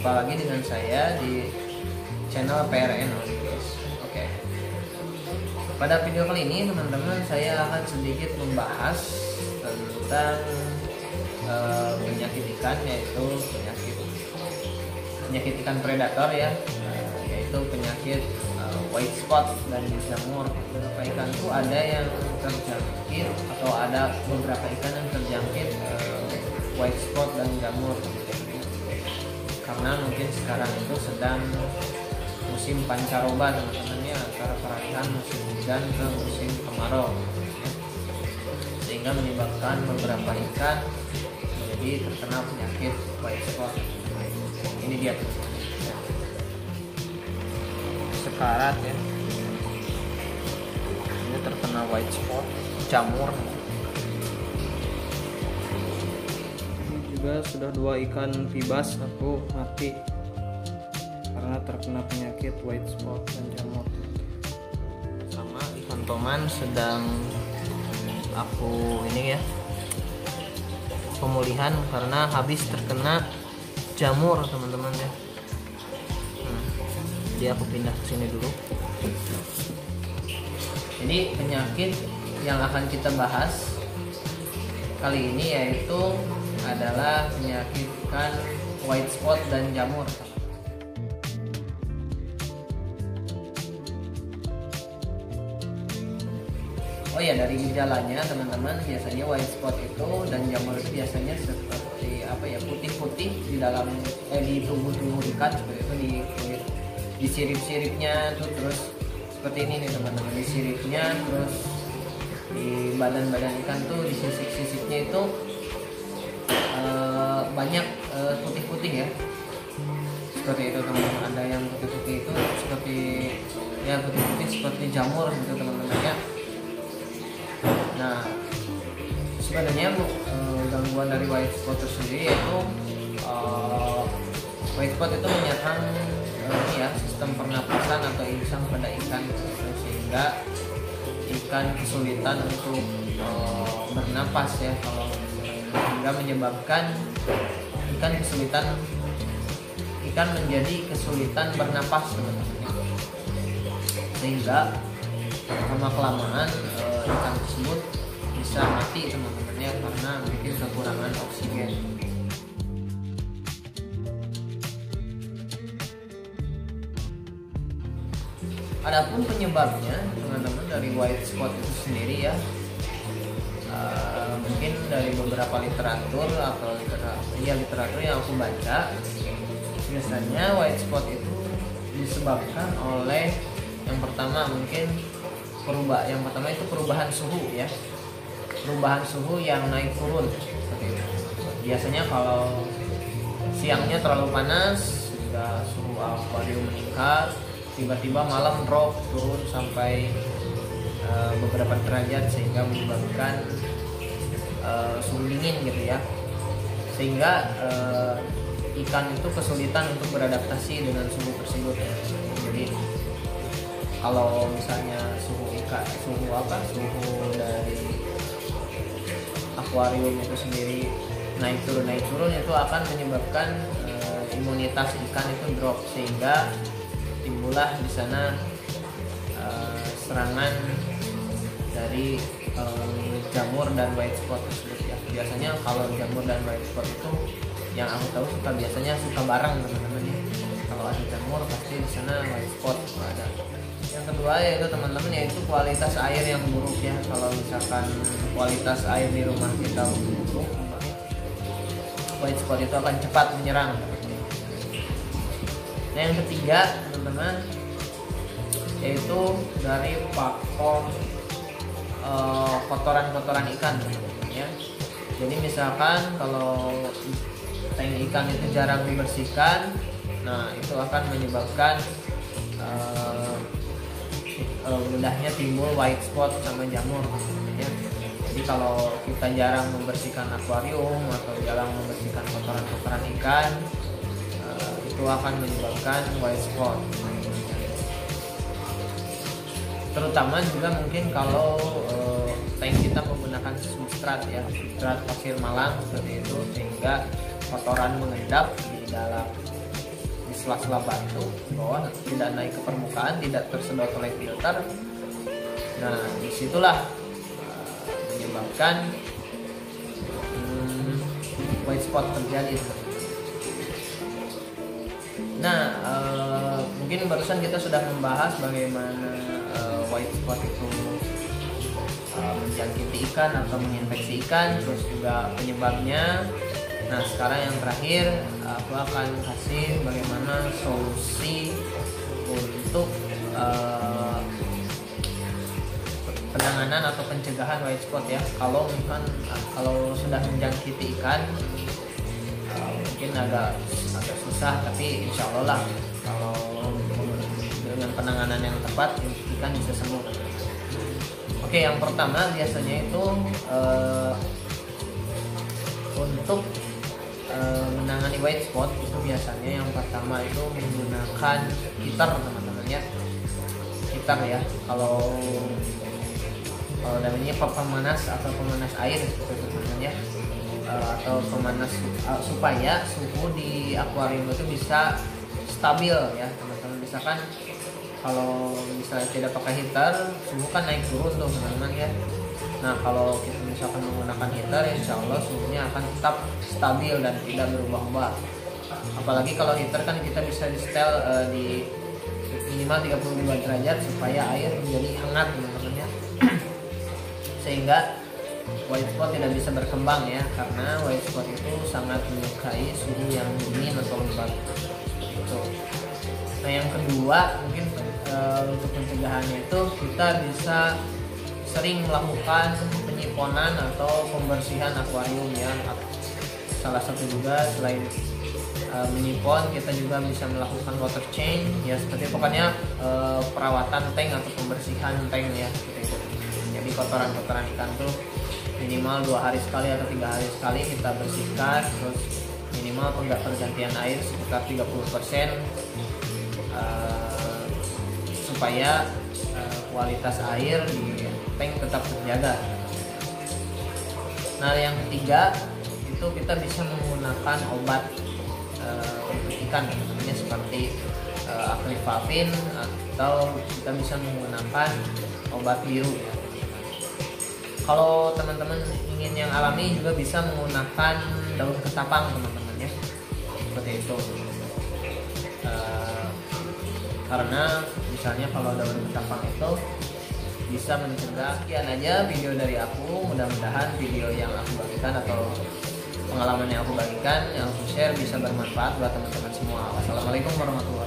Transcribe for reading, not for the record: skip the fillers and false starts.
Jumpa lagi dengan saya di channel PRN. Oke. Pada video kali ini teman-teman, saya akan sedikit membahas tentang penyakit ikan, yaitu penyakit ikan predator ya, yaitu penyakit white spot dan jamur. Beberapa ikan itu ada yang terjangkit atau ada beberapa ikan yang terjangkit white spot dan jamur. Karena mungkin sekarang itu sedang musim pancaroba teman-teman ya, antara peralihan musim hujan ke musim kemarau, sehingga menyebabkan beberapa ikan menjadi terkena penyakit white spot. Ini dia sekarat ya, ini terkena white spot jamur. Juga sudah 2 ikan pibas aku mati karena terkena penyakit white spot dan jamur. Sama ikan toman sedang aku ini ya, pemulihan karena habis terkena jamur teman-teman ya. Jadi aku pindah ke sini dulu. Jadi penyakit yang akan kita bahas kali ini yaitu adalah penyakit ikan white spot dan jamur. Oh ya, dari gejalanya teman-teman, biasanya white spot itu dan jamur itu biasanya seperti apa ya, putih-putih di dalam di tubuh ikan, seperti itu di kulit, di sirip-siripnya tuh, terus seperti ini nih teman-teman, di siripnya, terus di badan-badan ikan tuh, di sisik-sisiknya itu banyak putih-putih ya, seperti itu teman-teman. Ada yang putih-putih itu seperti ya, putih-putih seperti jamur gitu teman-teman ya. Nah, sebenarnya gangguan dari white spot itu sendiri yaitu white spot itu menyerang ya, sistem pernapasan atau insang pada ikan, sehingga ikan kesulitan untuk bernapas ya, sehingga menyebabkan ikan menjadi kesulitan bernapas teman-teman, sehingga lama-kelamaan ikan tersebut bisa mati teman-teman ya, karena mungkin kekurangan oksigen. Adapun penyebabnya teman-teman dari white spot itu sendiri ya, mungkin dari beberapa literatur atau literatur yang aku baca, biasanya white spot itu disebabkan oleh yang pertama itu perubahan suhu ya, perubahan suhu yang naik turun seperti itu. Biasanya kalau siangnya terlalu panas hingga suhu akuarium meningkat, tiba-tiba malam drop turun sampai beberapa derajat, sehingga menyebabkan suhu dingin gitu ya, sehingga ikan itu kesulitan untuk beradaptasi dengan suhu tersebut ya. Jadi kalau misalnya suhu dari akuarium itu sendiri naik turun itu akan menyebabkan imunitas ikan itu drop, sehingga timbullah di sana serangan dari jamur dan white spot tersebut ya. Biasanya kalau jamur dan white spot itu yang aku tahu biasanya suka bareng teman-teman ya. Kalau ada jamur pasti di sana white spot ada. Yang kedua yaitu teman-teman yaitu kualitas air yang buruk ya. Kalau misalkan kualitas air di rumah kita buruk, white spot itu akan cepat menyerang. Nah yang ketiga teman-teman yaitu dari faktor kotoran-kotoran ikan ya. Jadi misalkan kalau tank ikan itu jarang dibersihkan, nah itu akan menyebabkan mudahnya timbul white spot sama jamur ya. Jadi kalau kita jarang membersihkan akuarium atau jarang membersihkan kotoran-kotoran ikan, itu akan menyebabkan white spot. Terutama juga mungkin kalau tank kita menggunakan substrat ya, substrat pasir malang seperti itu, sehingga kotoran mengendap di dalam di sela-sela batu bawah, tidak naik ke permukaan, tidak tersedot oleh filter. Nah disitulah menyebabkan white spot terjadi. Nah mungkin barusan kita sudah membahas bagaimana white spot itu menjangkiti ikan atau menginfeksi ikan, terus juga penyebabnya. Nah sekarang yang terakhir aku akan kasih bagaimana solusi untuk penanganan atau pencegahan white spot ya. Kalau sudah menjangkiti ikan mungkin agak susah, tapi insya Allah lah kalau dengan penanganan yang tepat ikan bisa sembuh. Oke, yang pertama biasanya itu untuk menangani white spot itu biasanya yang pertama itu menggunakan heater teman-teman ya. Heater ya, kalau namanya pemanas atau pemanas air teman-teman ya, atau pemanas supaya suhu di akuarium itu bisa stabil ya teman-teman. Misalkan kalau misalnya tidak pakai heater, suhu kan naik turun tuh teman-teman ya. Nah kalau kita misalkan menggunakan heater, insya Allah suhunya akan tetap stabil dan tidak berubah-ubah. Apalagi kalau heater kan kita bisa di setel di minimal 32 derajat supaya air menjadi hangat teman-teman ya. Sehingga white spot tidak bisa berkembang ya, karena white spot itu sangat menyukai suhu yang dingin atau lembab gitu. Nah yang kedua mungkin untuk pencegahannya itu kita bisa sering melakukan penyiponan atau pembersihan akuarium ya. Salah satu juga selain menyipon, kita juga bisa melakukan water change ya, seperti pokoknya perawatan tank atau pembersihan tank ya gitu. Jadi kotoran-kotoran ikan tuh minimal 2 hari sekali atau 3 hari sekali kita bersihkan, terus minimal pergantian air sekitar 30%, supaya kualitas air di tank tetap terjaga. Nah yang ketiga itu kita bisa menggunakan obat untuk ikan namanya seperti akrifavin, atau kita bisa menggunakan obat biru ya. Kalau teman-teman ingin yang alami juga bisa menggunakan daun ketapang teman-teman ya, seperti itu. Karena misalnya kalau daun ketapang itu bisa mencegah. Sekian aja video dari aku, mudah-mudahan video yang aku bagikan atau pengalaman yang aku bagikan, yang aku share bisa bermanfaat buat teman-teman semua. Wassalamualaikum warahmatullahi wabarakatuh.